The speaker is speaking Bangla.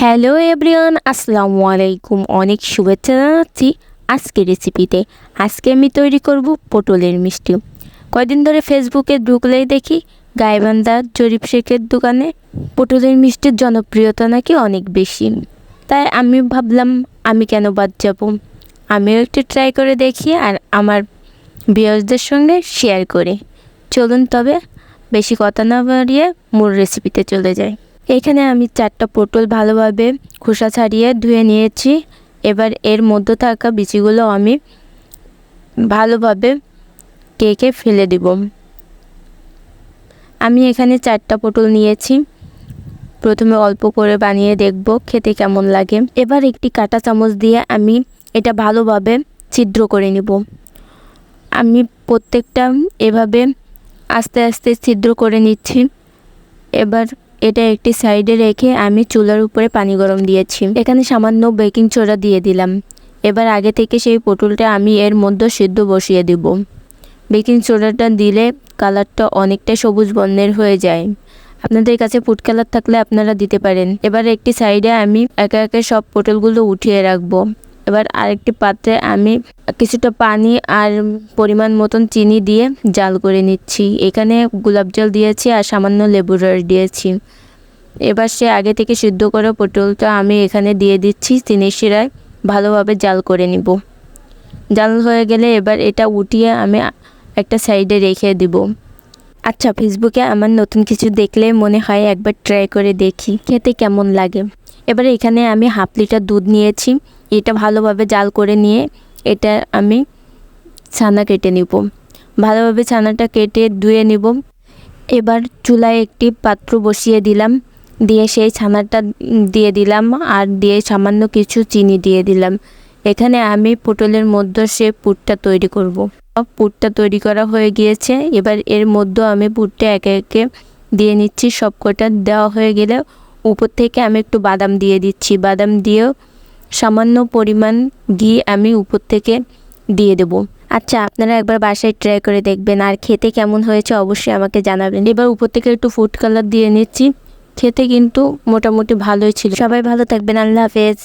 হ্যালো এভরিওয়ান, আসসালামু আলাইকুম। অনেক শুভেচ্ছা জানাচ্ছি আজকের রেসিপিতে। আজকে আমি তৈরি করব পটলের মিষ্টি। কয়দিন ধরে ফেসবুকে ঢুকলেই দেখি গাইবান্ধা জরিপ শেখের দোকানে পটলের মিষ্টির জনপ্রিয়তা নাকি অনেক বেশি। তাই আমি ভাবলাম আমি কেন বাদ যাব, আমিও একটু ট্রাই করে দেখি আর আমার ভিউয়ার্সদের সঙ্গে শেয়ার করে। চলুন তবে বেশি কথা না বাড়িয়ে মূল রেসিপিতে চলে যাই। এখানে আমি 4টা পটল ভালোভাবে খোসা ছাড়িয়ে ধুয়ে নিয়েছি। এবার এর মধ্যে থাকা বিচিগুলো আমি ভালোভাবে কেকে ফেলে দিব। আমি এখানে 4টা পটল নিয়েছি। প্রথমে অল্প করে বানিয়ে দেখব খেতে কেমন লাগে। এবার একটি কাঁটা চামচ দিয়ে আমি এটা ভালোভাবে ছিদ্র করে নিব। আমি প্রত্যেকটা এভাবে আস্তে আস্তে ছিদ্র করে নিচ্ছি। এবার এটা একটি সাইডে রেখে আমি চুলার উপরে পানি গরম দিয়েছি। এখানে সামান্য বেকিং সোডা দিয়ে দিলাম। এবার আগে থেকে সেই পটলটা আমি এর মধ্যে সিদ্ধ বসিয়ে দিব। বেকিং সোডাটা দিলে কালারটা অনেকটা সবুজ বর্ণের হয়ে যায়। আপনাদের কাছে ফুড কালার থাকলে আপনারা দিতে পারেন। এবার একটি সাইডে আমি একে একে সব পটলগুলো উঠিয়ে রাখবো। এবার আরেকটি পাত্রে আমি কিছুটা পানি আর পরিমাণ মতন চিনি দিয়ে জাল করে নিচ্ছি। এখানে গোলাপ জল দিয়েছি আর সামান্য লেবুর রস দিয়েছি। এবার সে আগে থেকে সিদ্ধ করা পটলটা আমি এখানে দিয়ে দিচ্ছি। চিনির শিরায় ভালোভাবে জাল করে নিব। জাল হয়ে গেলে এবার এটা উঠিয়ে আমি একটা সাইডে রেখে দিব। আচ্ছা, ফেসবুকে আমার নতুন কিছু দেখলে মনে হয় একবার ট্রাই করে দেখি খেতে কেমন লাগে। এবারে এখানে আমি হাফ লিটার দুধ নিয়েছি। এটা ভালোভাবে জাল করে নিয়ে এটা আমি ছানা কেটে নিব। ভালোভাবে ছানাটা কেটে ধুয়ে নিব। এবার চুলায় একটি পাত্র বসিয়ে দিলাম, দিয়ে সেই ছানাটা দিয়ে দিলাম আর দিয়ে সামান্য কিছু চিনি দিয়ে দিলাম। এখানে আমি পটলের মধ্যে সে পুরটা তৈরি করব। পুরটা তৈরি করা হয়ে গিয়েছে। এবার এর মধ্যে আমি পুরটা একে একে দিয়ে নিচ্ছি। সব কটা দেওয়া হয়ে গেলে উপর থেকে আমি একটু বাদাম দিয়ে দিচ্ছি। বাদাম দিয়েও সামান্য পরিমাণ ঘি আমি উপর থেকে দিয়ে দেব। আচ্ছা, আপনারা একবার বাসায় ট্রাই করে দেখবেন আর খেতে কেমন হয়েছে অবশ্যই আমাকে জানাবেন। এবার উপর থেকে একটু ফুড কালার দিয়ে নিচ্ছি। খেতে কিন্তু মোটামুটি ভালোই ছিল। সবাই ভালো থাকবেন। আল্লাহ হাফেজ।